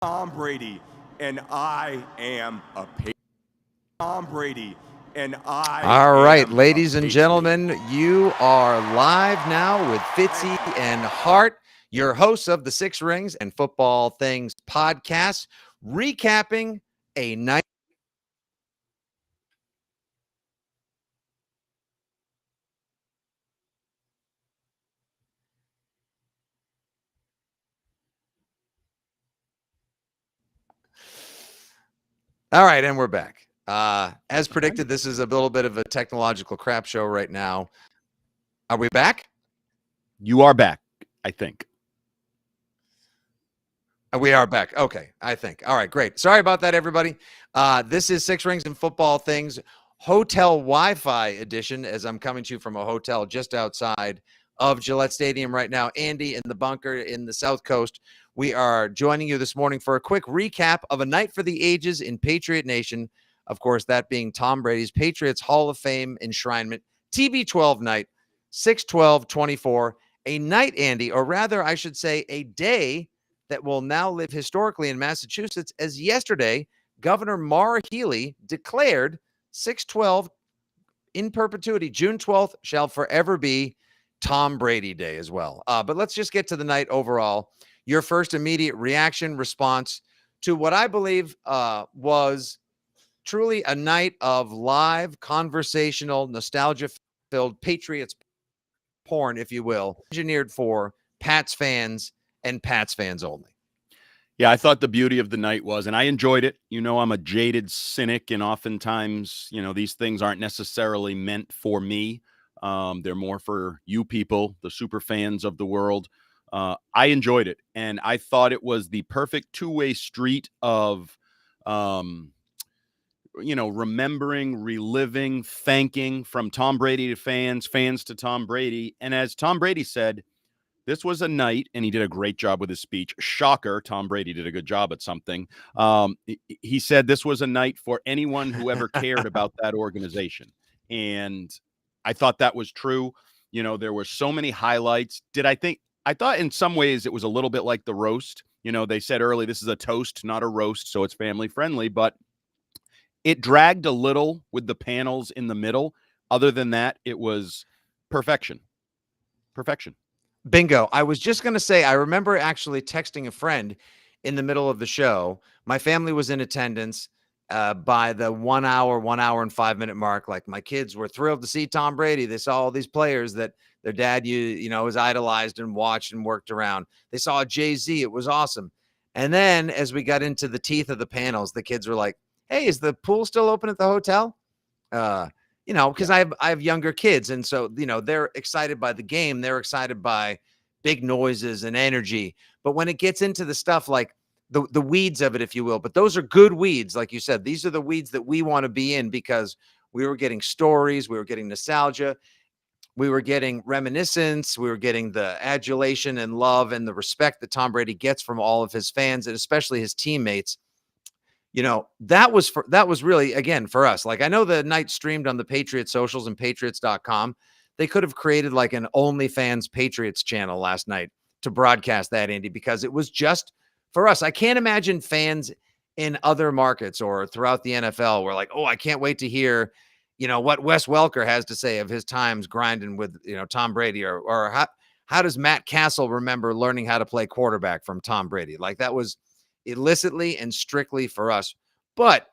Tom Brady, and I am a Patriot. Tom Brady, and I All right, am ladies a and Patriot. gentlemen, you are live now with Fitzy and Hart, your hosts of the Six Rings and Football Things podcast, recapping a night. All right, and we're back. As predicted, this is a little bit of a technological crap show right now. Are we back? You are back, I think. We are back. Okay, I think. All right, great. Sorry about that, everybody. This is Six Rings and Football Things Hotel Wi-Fi edition, as I'm coming to you from a hotel just outside of Gillette Stadium right now. Andy in the bunker in the South Coast. We are joining you this morning for a quick recap of a night for the ages in Patriot Nation. Of course, that being Tom Brady's Patriots Hall of Fame enshrinement, TB12 night, 6/12/24. A night, Andy, or rather, I should say, a day that will now live historically in Massachusetts, as yesterday, Governor Maura Healey declared 6/12 in perpetuity. June 12th shall forever be Tom Brady Day as well. But let's just get to the night overall. Your first immediate reaction, response to what I believe was truly a night of live, conversational, nostalgia-filled Patriots porn, if you will, engineered for Pats fans and Pats fans only. Yeah, I thought the beauty of the night was, and I enjoyed it. You know, I'm a jaded cynic, and oftentimes, you know, these things aren't necessarily meant for me. They're more for you people, the super fans of the world. I enjoyed it, and I thought it was the perfect two-way street of, you know, remembering, reliving, thanking from Tom Brady to fans, fans to Tom Brady. And as Tom Brady said, this was a night, and he did a great job with his speech. Shocker, Tom Brady did a good job at something. He said this was a night for anyone who ever cared about that organization. And I thought that was true. You know, there were so many highlights. I thought in some ways it was a little bit like the roast. You know, they said early, this is a toast, not a roast, so it's family friendly, but it dragged a little with the panels in the middle. Other than that, it was perfection. Perfection. Bingo. I was just going to say, I remember actually texting a friend in the middle of the show. My family was in attendance by the 1 hour and 5 minute mark. Like, my kids were thrilled to see Tom Brady. They saw all these players that their dad, you know, was idolized and watched and worked around. They saw Jay-Z. It was awesome. And then as we got into the teeth of the panels, the kids were like, hey, is the pool still open at the hotel? You know, because I have younger kids. And so, you know, they're excited by the game. They're excited by big noises and energy. But when it gets into the stuff like the weeds of it, if you will, but those are good weeds. Like you said, these are the weeds that we want to be in, because we were getting stories, we were getting nostalgia, we were getting reminiscence, we were getting the adulation and love and the respect that Tom Brady gets from all of his fans and especially his teammates. You know, that was really, again, for us. Like, I know the night streamed on the Patriots socials and patriots.com. They could have created like an OnlyFans Patriots channel last night to broadcast that, Andy, because it was just for us. I can't imagine fans in other markets or throughout the NFL were like, oh, I can't wait to hear, you know, what Wes Welker has to say of his times grinding with, you know, Tom Brady, or how does Matt Castle remember learning how to play quarterback from Tom Brady? Like, that was illicitly and strictly for us. But,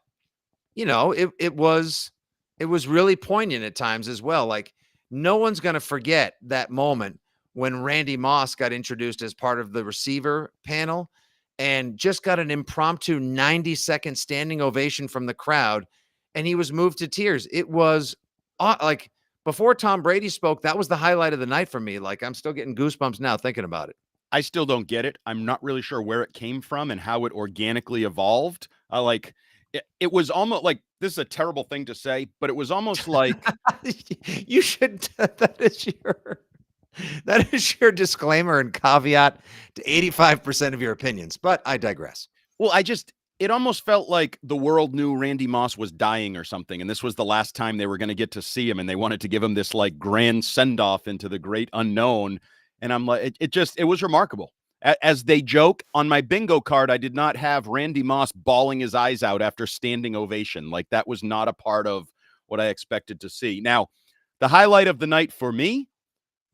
you know, it was really poignant at times as well. Like, no one's going to forget that moment when Randy Moss got introduced as part of the receiver panel and just got an impromptu 90-second standing ovation from the crowd, and he was moved to tears. It was like, before Tom Brady spoke, that was the highlight of the night for me. Like, I'm still getting goosebumps now thinking about it. I still don't get it. I'm not really sure where it came from and how it organically evolved. It was almost like, this is a terrible thing to say, but it was almost like You should. That is your. That is your disclaimer and caveat to 85% of your opinions, but I digress. Well, it almost felt like the world knew Randy Moss was dying or something, and this was the last time they were going to get to see him, and they wanted to give him this like grand send off into the great unknown. And I'm like, it was remarkable. As they joke on my bingo card, I did not have Randy Moss bawling his eyes out after standing ovation. Like that was not a part of what I expected to see. Now, the highlight of the night for me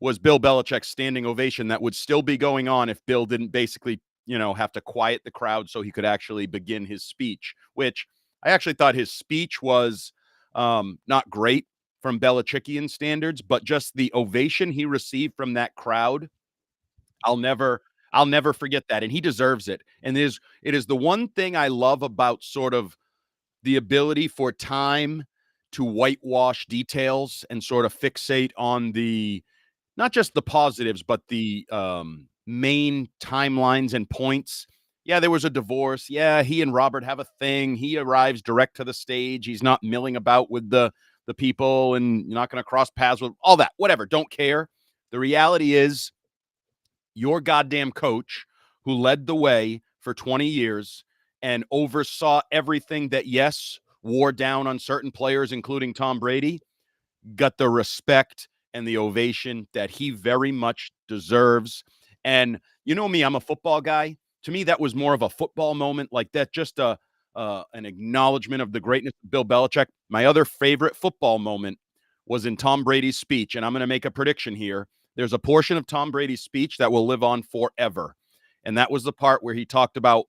was Bill Belichick's standing ovation that would still be going on if Bill didn't basically, have to quiet the crowd so he could actually begin his speech, which I actually thought his speech was not great from Belichickian standards, but just the ovation he received from that crowd, I'll never forget that. And he deserves it. And it is the one thing I love about sort of the ability for time to whitewash details and sort of fixate on not just the positives, but the main timelines and points. Yeah, there was a divorce. Yeah, he and Robert have a thing. He arrives direct to the stage. He's not milling about with the people, and you're not going to cross paths with all that. Whatever, don't care. The reality is your goddamn coach who led the way for 20 years and oversaw everything that, yes, wore down on certain players, including Tom Brady, got the respect and the ovation that he very much deserves. And you know me, I'm a football guy. To me, that was more of a football moment like that, just an acknowledgement of the greatness of Bill Belichick. My other favorite football moment was in Tom Brady's speech, and I'm going to make a prediction here. There's a portion of Tom Brady's speech that will live on forever, and that was the part where he talked about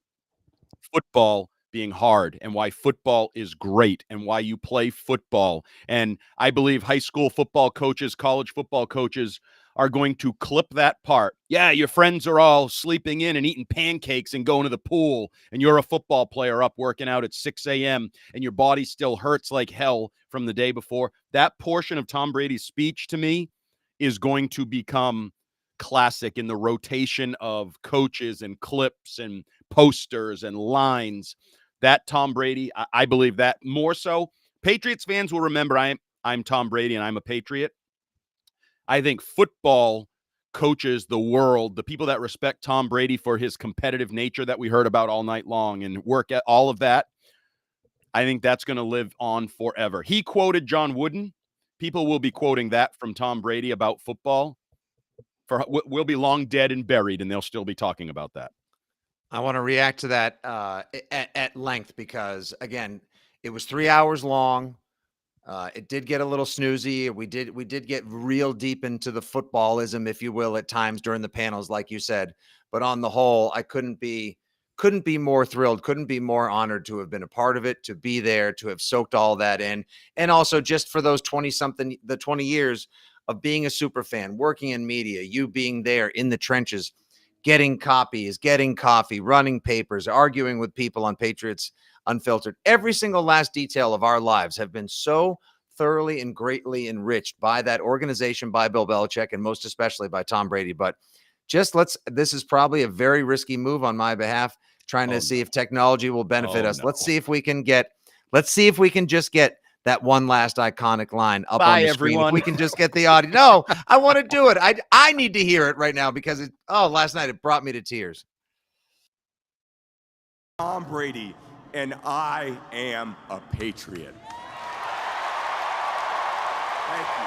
football being hard and why football is great and why you play football. And I believe high school football coaches, college football coaches are going to clip that part. Yeah, your friends are all sleeping in and eating pancakes and going to the pool, and you're a football player up working out at 6 a.m. and your body still hurts like hell from the day before. That portion of Tom Brady's speech to me is going to become classic in the rotation of coaches and clips and posters and lines. That Tom Brady, I believe that more so. Patriots fans will remember I'm Tom Brady and I'm a Patriot. I think football coaches, the world, the people that respect Tom Brady for his competitive nature that we heard about all night long and work at all of that, I think that's going to live on forever. He quoted John Wooden. People will be quoting that from Tom Brady about football. We'll be long dead and buried, and they'll still be talking about that. I want to react to that at length because, again, it was 3 hours long. It did get a little snoozy. We did get real deep into the footballism, if you will, at times during the panels, like you said. But on the whole, I couldn't be more thrilled, couldn't be more honored to have been a part of it, to be there, to have soaked all that in, and also just for those 20 years of being a super fan, working in media, you being there in the trenches, getting copies, getting coffee, running papers, arguing with people on Patriots Unfiltered. Every single last detail of our lives have been so thoroughly and greatly enriched by that organization, by Bill Belichick, and most especially by Tom Brady. But this is probably a very risky move on my behalf, trying to see if technology will benefit us. No. Let's see if we can just get that one last iconic line up on the screen. If we can just get the audio. No, I want to do it. I need to hear it right now because last night it brought me to tears. Tom Brady, and I am a Patriot. Thank you.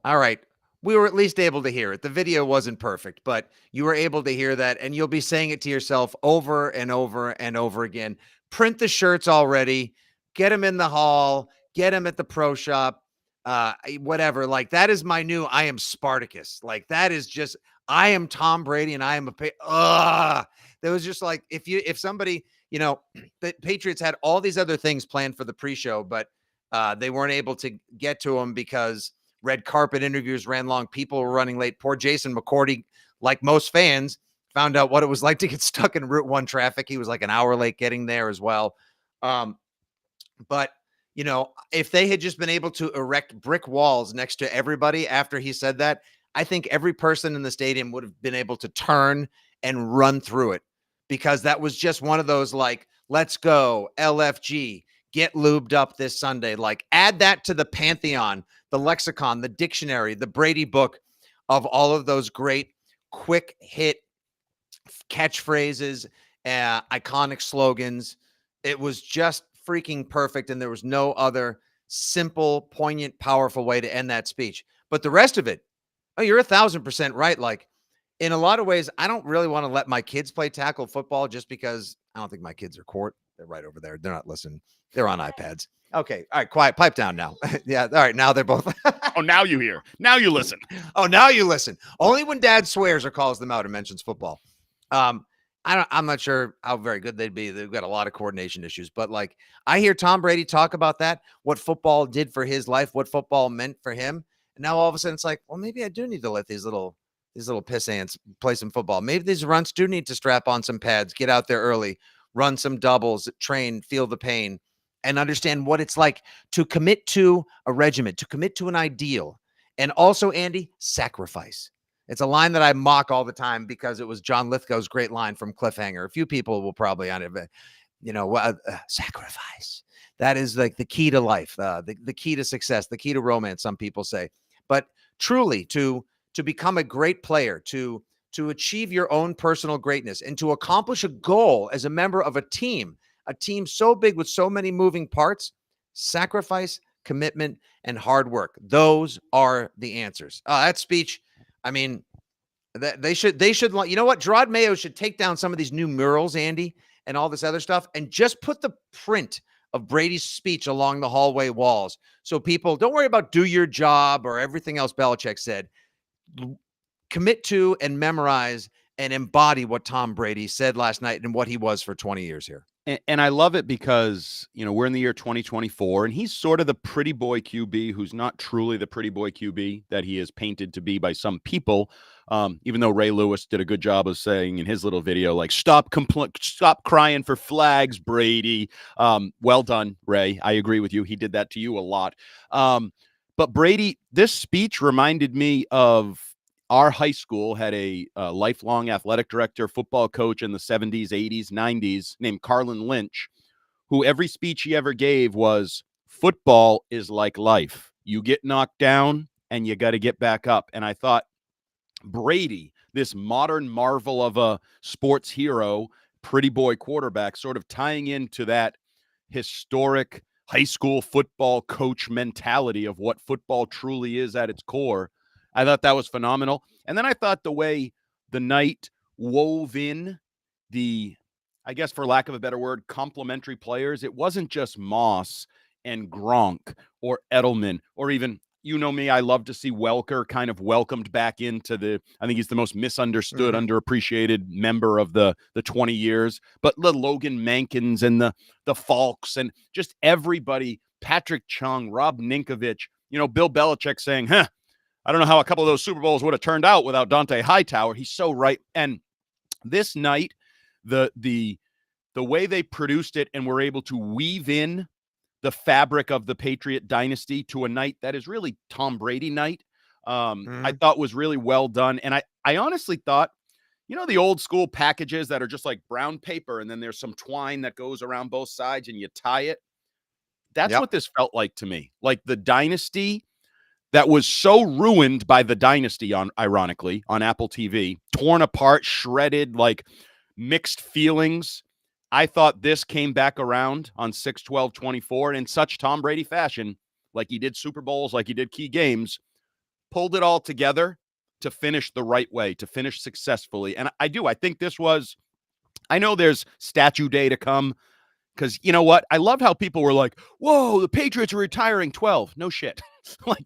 All right. We were at least able to hear it. The video wasn't perfect, but you were able to hear that, and you'll be saying it to yourself over and over and over again. Print the shirts already. Get them in the hall. Get them at the pro shop. Whatever. Like, that is my new I am Spartacus. Like, that is just I am Tom Brady and I am that was just like if somebody, the Patriots had all these other things planned for the pre-show, but they weren't able to get to them because red carpet interviews ran long. People were running late. Poor Jason McCourty, like most fans, found out what it was like to get stuck in Route 1 traffic. He was like an hour late getting there as well. But if they had just been able to erect brick walls next to everybody after he said that, I think every person in the stadium would have been able to turn and run through it, because that was just one of those, like, let's go LFG, get lubed up this Sunday. Like, add that to the pantheon, the lexicon, the dictionary, the Brady book of all of those great quick hit catchphrases, iconic slogans. It was just freaking perfect. And there was no other simple, poignant, powerful way to end that speech. But the rest of it, oh, you're 1,000% right. Like, in a lot of ways, I don't really want to let my kids play tackle football just because I don't think my kids are court. They're right over there. They're not listening. They're on iPads. Okay. All right. Quiet. Pipe down now. Yeah. All right. Now they're both. Oh, now you hear. Now you listen. Oh, now you listen. Only when dad swears or calls them out and mentions football. I'm not sure how very good they'd be. They've got a lot of coordination issues, but like, I hear Tom Brady talk about that, what football did for his life, what football meant for him. And now all of a sudden it's like, well, maybe I do need to let these little piss ants play some football. Maybe these runts do need to strap on some pads, get out there early, run some doubles, train, feel the pain, and understand what it's like to commit to a regiment, to commit to an ideal. And also, Andy, sacrifice. It's a line that I mock all the time because it was John Lithgow's great line from Cliffhanger. A few people will probably on it, but sacrifice. That is like the key to life, the key to success, the key to romance, some people say. But truly, to become a great player, to achieve your own personal greatness, and to accomplish a goal as a member of a team so big with so many moving parts, sacrifice, commitment, and hard work. Those are the answers. That speech, I mean, they should, you know what? Gerard Mayo should take down some of these new murals, Andy, and all this other stuff, and just put the print of Brady's speech along the hallway walls. So people don't worry about do your job or everything else Belichick said. Commit to and memorize and embody what Tom Brady said last night and what he was for 20 years here. And I love it because, we're in the year 2024 and he's sort of the pretty boy QB who's not truly the pretty boy QB that he is painted to be by some people. Even though Ray Lewis did a good job of saying in his little video, like, stop crying for flags, Brady. Well done, Ray. I agree with you. He did that to you a lot. But Brady, this speech reminded me of our high school had a lifelong athletic director, football coach in the 70s, 80s, 90s named Carlin Lynch, who every speech he ever gave was, football is like life. You get knocked down and you got to get back up. And I thought Brady, this modern marvel of a sports hero, pretty boy quarterback, sort of tying into that historic high school football coach mentality of what football truly is at its core. I thought that was phenomenal. And then I thought the way the night wove in the, I guess for lack of a better word, complementary players. It wasn't just Moss and Gronk or Edelman or even, me, I love to see Welker kind of welcomed back into I think he's the most misunderstood, underappreciated member of the 20 years. But the Logan Mankins and the Falks and just everybody, Patrick Chung, Rob Ninkovich, Bill Belichick saying, I don't know how a couple of those Super Bowls would have turned out without Dante Hightower. He's so right. And this night, the way they produced it and were able to weave in the fabric of the Patriot dynasty to a night that is really Tom Brady night, I thought was really well done. And I honestly thought, the old school packages that are just like brown paper and then there's some twine that goes around both sides and you tie it. That's what this felt like to me. Like the dynasty that was so ruined by the dynasty ironically on Apple TV, torn apart, shredded, like mixed feelings. I thought this came back around on 6/12/24 in such Tom Brady fashion, like he did Super Bowls, like he did key games, pulled it all together to finish the right way, to finish successfully. And I think this was, I know there's statue day to come, because you know what? I love how people were like, whoa, the Patriots are retiring 12. No shit. Like,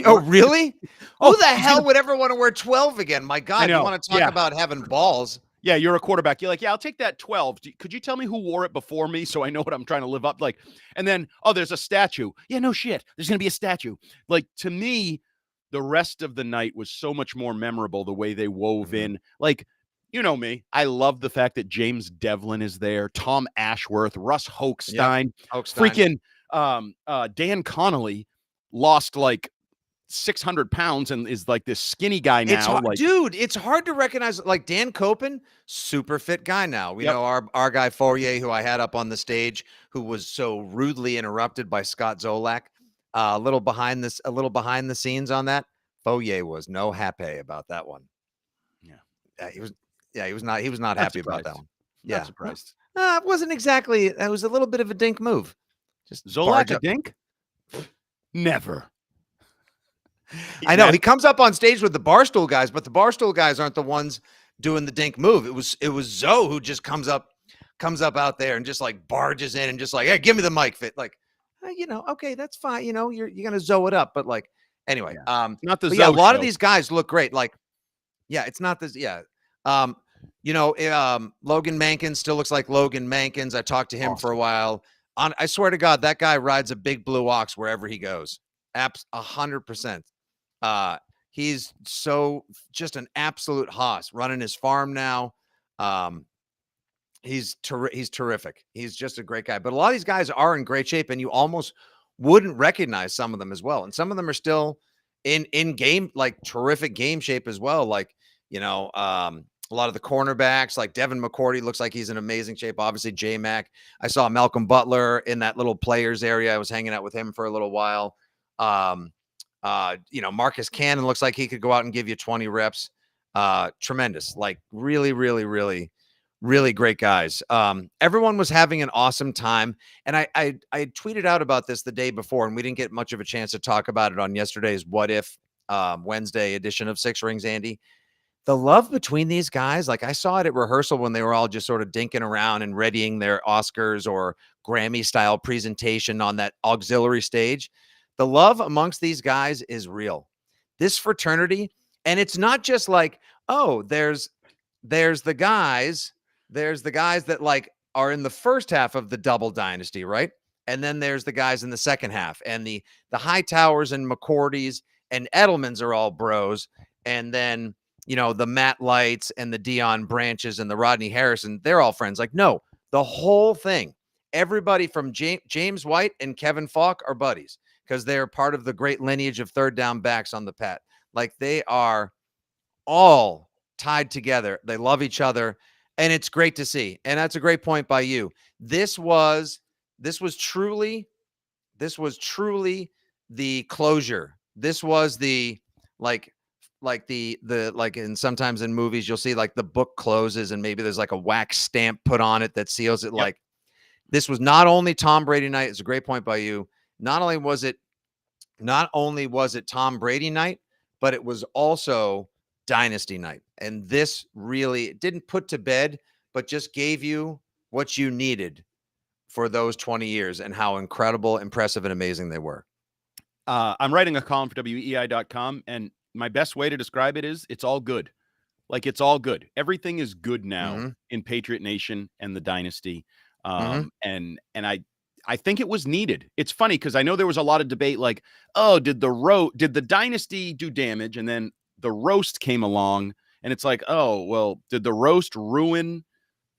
oh, really? Who the hell would ever want to wear 12 again? My God, you want to talk about having balls. Yeah, you're a quarterback. You're like, yeah, I'll take that 12. Could you tell me who wore it before me so I know what I'm trying to live up? Like, and then, there's a statue. Yeah, no shit. There's going to be a statue. Like, to me, the rest of the night was so much more memorable the way they wove in. Like, you know me. I love the fact that James Devlin is there, Tom Ashworth, Russ Hochstein, freaking Dan Connolly lost like 600 pounds and is like this skinny guy now. It's hard, like, dude, it's hard to recognize. Like Dan Copen, super fit guy now. We know our guy Fourier, who I had up on the stage, who was so rudely interrupted by Scott Zolak. A little behind the scenes on that. Fourier was no happy about that one. He was not happy about that one. Not surprised. It wasn't exactly. It was a little bit of a dink move. Just Zolak a dink? Never. I know he comes up on stage with the Barstool guys, but the Barstool guys aren't the ones doing the dink move. It was Zoe who just comes up out there and just like barges in and just like, hey, give me the mic, Fit. Like, okay, that's fine. You're gonna Zoe it up, but like anyway, not the Zoe a lot show. of these guys look great. Like, it's not this. Yeah. Logan Mankins still looks like Logan Mankins. I talked to him for a while. I swear to God, that guy rides a big blue ox wherever he goes. 100%. He's just an absolute hoss running his farm now. He's terrific. He's just a great guy. But a lot of these guys are in great shape, and you almost wouldn't recognize some of them as well. And some of them are still in game, like terrific game shape as well. Like, a lot of the cornerbacks, like Devin McCourty, looks like he's in amazing shape. Obviously, J-Mac. I saw Malcolm Butler in that little players area. I was hanging out with him for a little while. Marcus Cannon looks like he could go out and give you 20 reps. Tremendous. Like really, really, really, really great guys. Everyone was having an awesome time. And I tweeted out about this the day before, and we didn't get much of a chance to talk about it on yesterday's What If Wednesday edition of Six Rings, Andy. The love between these guys, like I saw it at rehearsal when they were all just sort of dinking around and readying their Oscars or Grammy style presentation on that auxiliary stage. The love amongst these guys is real. This fraternity, and it's not just like, oh, there's the guys that like are in the first half of the double dynasty, right? And then there's the guys in the second half, and the Hightowers and McCourtys and Edelmans are all bros, and then the Matt Lights and the Deion Branches and the Rodney Harrison, they're all friends. Like, no, the whole thing, everybody from James White and Kevin Falk are buddies because they're part of the great lineage of third down backs on the Pat. Like, they are all tied together. They love each other, and it's great to see. And that's a great point by you. This was truly the closure. This was the and sometimes in movies you'll see like the book closes and maybe there's like a wax stamp put on it that seals it. Yep. Like, this was not only Tom Brady night. It's a great point by you. Not only was it Tom Brady night, but it was also dynasty night. And this really didn't put to bed, but just gave you what you needed for those 20 years and how incredible, impressive, and amazing they were. I'm writing a column for WEI.com, and my best way to describe it is it's all good. Like, it's all good. Everything is good now in Patriot Nation and the dynasty. And I think it was needed. It's funny because I know there was a lot of debate like, oh, did the dynasty do damage? And then the roast came along and it's like, oh, well, did the roast ruin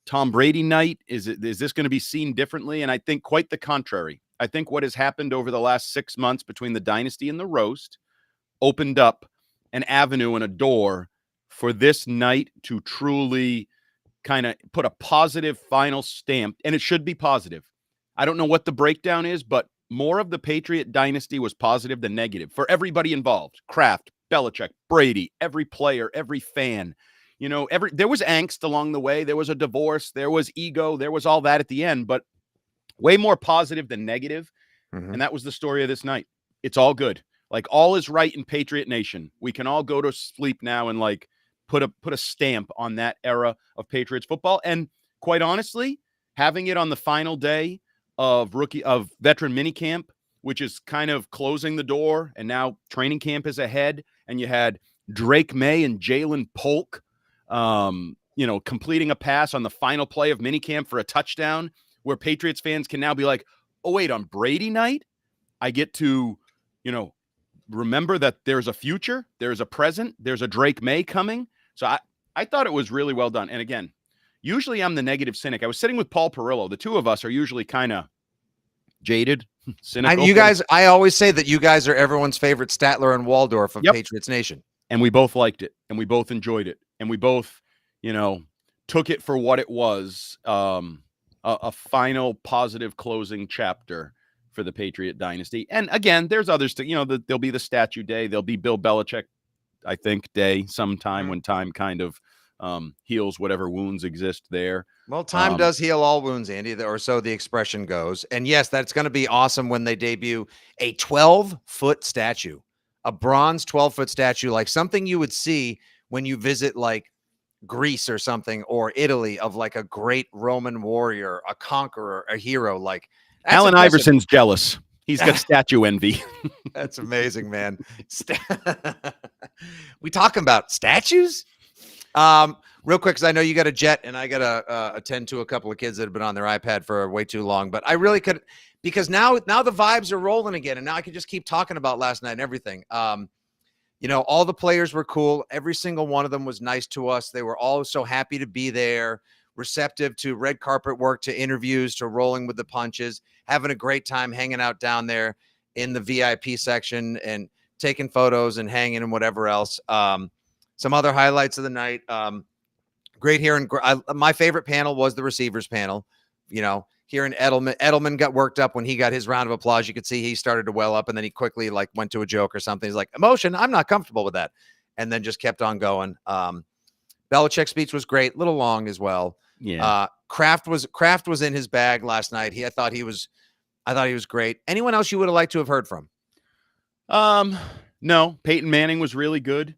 Tom Brady night? Is this going to be seen differently? And I think quite the contrary. I think what has happened over the last 6 months between the dynasty and the roast opened up an avenue and a door for this night to truly kind of put a positive final stamp. And it should be positive. I don't know what the breakdown is, but more of the Patriot dynasty was positive than negative for everybody involved. Kraft, Belichick, Brady, every player, every fan. There was angst along the way. There was a divorce. There was ego. There was all that at the end, but way more positive than negative. And that was the story of this night. It's all good. Like, all is right in Patriot Nation. We can all go to sleep now and like put a stamp on that era of Patriots football. And quite honestly, having it on the final day of veteran minicamp, which is kind of closing the door, and now training camp is ahead, and you had Drake May and Jalen Polk, completing a pass on the final play of minicamp for a touchdown, where Patriots fans can now be like, oh, wait, on Brady night, I get to, remember that there's a future, there's a present, there's a Drake May coming. So I thought it was really well done. And again, usually I'm the negative cynic. I was sitting with Paul Perillo. The two of us are usually kind of jaded Cynical. You guys, I always say that you guys are everyone's favorite Statler and Waldorf of Yep. Patriots Nation. And we both liked it, and we both enjoyed it, and we both, took it for what it was, a final positive closing chapter for the Patriot dynasty. And again, there's others there'll be the statue day. There'll be Bill Belichick, I think, day sometime when time kind of heals whatever wounds exist there. Well, time does heal all wounds, Andy, or so the expression goes. And yes, that's going to be awesome when they debut a 12-foot statue, a bronze 12-foot statue, like something you would see when you visit like Greece or something, or Italy, of like a great Roman warrior, a conqueror, a hero. Like Allen Iverson's jealous. He's got statue envy. That's amazing, man. We talking about statues? Real quick, because I know you got a jet and I got to attend to a couple of kids that have been on their iPad for way too long. But I really could, because now the vibes are rolling again, and now I can just keep talking about last night and everything. All the players were cool. Every single one of them was nice to us. They were all so happy to be there, receptive to red carpet work, to interviews, to rolling with the punches, having a great time hanging out down there in the VIP section and taking photos and hanging and whatever else. Some other highlights of the night. Great hearing. My favorite panel was the receivers panel. Hearing Edelman got worked up when he got his round of applause. You could see he started to well up, and then he quickly went to a joke or something. He's like, emotion, I'm not comfortable with that. And then just kept on going. Belichick's speech was great, a little long as well. Yeah. Kraft was in his bag last night. I thought he was great. Anyone else you would have liked to have heard from? No, Peyton Manning was really good.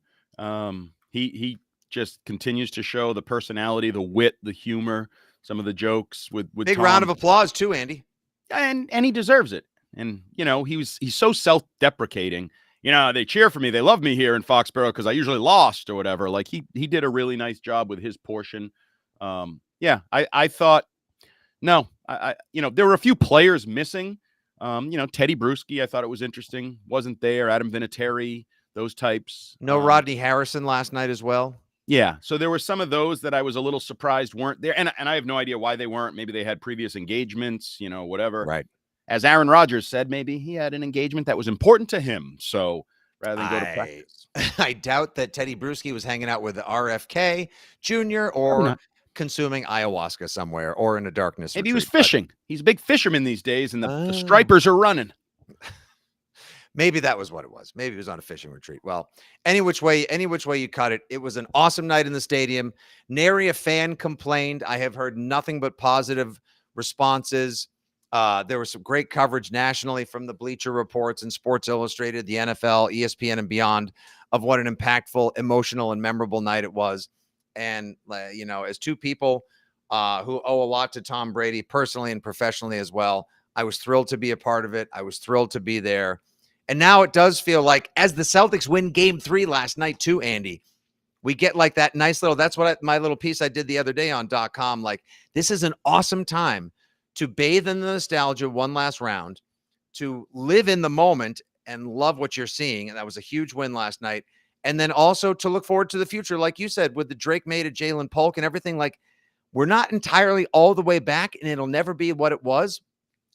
He just continues to show the personality, the wit, the humor, some of the jokes with big Tom. Round of applause too, Andy. And he deserves it. And he's so self-deprecating. They cheer for me. They love me here in Foxborough because I usually lost or whatever. Like he did a really nice job with his portion. I thought, there were a few players missing. Teddy Bruschi, I thought it was interesting. Wasn't there. Adam Vinatieri, those types. No Rodney Harrison last night as well. Yeah. So there were some of those that I was a little surprised weren't there. And I have no idea why they weren't. Maybe they had previous engagements, whatever. Right. As Aaron Rodgers said, maybe he had an engagement that was important to him. So rather than go to practice. I doubt that Teddy Bruschi was hanging out with RFK Jr. or consuming ayahuasca somewhere or in a darkness. Maybe he was fishing. He's a big fisherman these days, and the stripers are running. Maybe that was what it was. Maybe it was on a fishing retreat. Well, any which way you cut it, it was an awesome night in the stadium. Nary a fan complained. I have heard nothing but positive responses. There was some great coverage nationally from the Bleacher Reports and Sports Illustrated, the NFL, ESPN, and beyond of what an impactful, emotional, and memorable night it was. And, as two people who owe a lot to Tom Brady personally and professionally as well, I was thrilled to be a part of it. I was thrilled to be there. And now it does feel like, as the Celtics win Game 3 last night too, Andy, we get like that nice little, that's what my little piece I did the other day on .com. Like, this is an awesome time to bathe in the nostalgia one last round, to live in the moment and love what you're seeing. And that was a huge win last night. And then also to look forward to the future, like you said, with the Drake made of Jalen Polk and everything. Like, we're not entirely all the way back, and it'll never be what it was.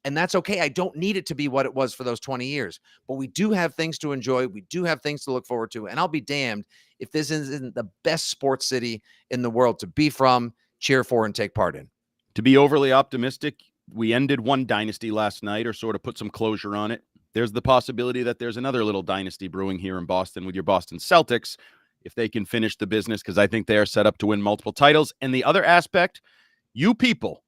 And that's okay. I don't need it to be what it was for those 20 years. But we do have things to enjoy. We do have things to look forward to. And I'll be damned if this isn't the best sports city in the world to be from, cheer for, and take part in. To be overly optimistic, we ended one dynasty last night, or sort of put some closure on it. There's the possibility that there's another little dynasty brewing here in Boston with your Boston Celtics, if they can finish the business, because I think they are set up to win multiple titles. And the other aspect, you people.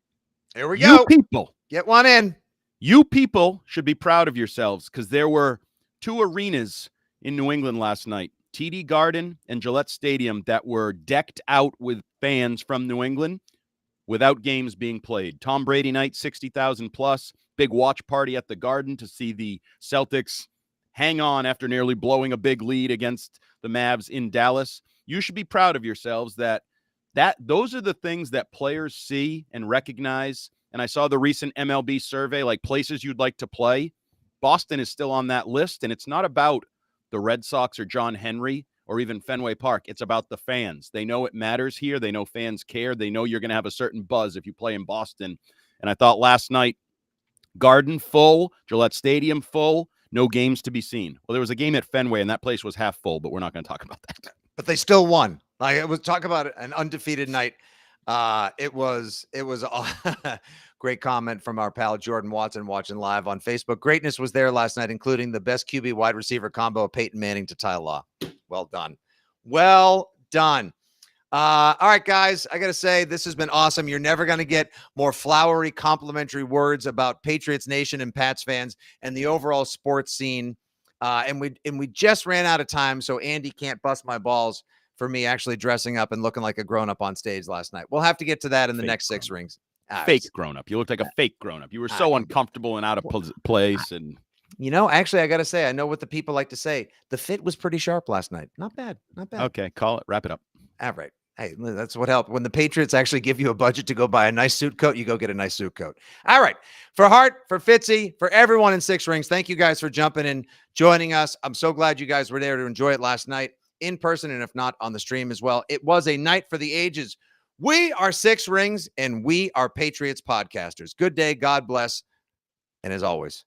Here we go. You people. Get one in. You people should be proud of yourselves, because there were two arenas in New England last night, TD Garden and Gillette Stadium, that were decked out with fans from New England without games being played. Tom Brady night, 60,000 plus, big watch party at the Garden to see the Celtics hang on after nearly blowing a big lead against the Mavs in Dallas. You should be proud of yourselves that those are the things that players see and recognize. And I saw the recent MLB survey, like places you'd like to play. Boston is still on that list, and it's not about the Red Sox or John Henry or even Fenway Park. It's about the fans. They know it matters here. They know fans care. They know you're going to have a certain buzz if you play in Boston. And I thought last night, Garden full, Gillette Stadium full, no games to be seen. Well, there was a game at Fenway, and that place was half full, but we're not going to talk about that. But they still won. Like, it was talk about an undefeated night. It was a great comment from our pal Jordan Watson watching live on Facebook. Greatness was there last night, including the best QB wide receiver combo of Peyton Manning to Ty Law. Well done. Well done. All right, guys, I got to say, this has been awesome. You're never going to get more flowery, complimentary words about Patriots Nation and Pats fans and the overall sports scene. And we just ran out of time, so Andy can't bust my balls for me actually dressing up and looking like a grown-up on stage last night. We'll have to get to that in the next six rings. Fake grown-up. You looked like a fake grown-up. You were so uncomfortable and out of place. And actually, I got to say, I know what the people like to say. The fit was pretty sharp last night. Not bad. Not bad. Okay, call it. Wrap it up. All right. Hey, that's what helped. When the Patriots actually give you a budget to go buy a nice suit coat, you go get a nice suit coat. All right. For Hart, for Fitzy, for everyone in Six Rings, thank you guys for jumping in, joining us. I'm so glad you guys were there to enjoy it last night in person, and if not, on the stream as well. It was a night for the ages. We are Six Rings, and we are Patriots podcasters. Good day. God bless. And as always,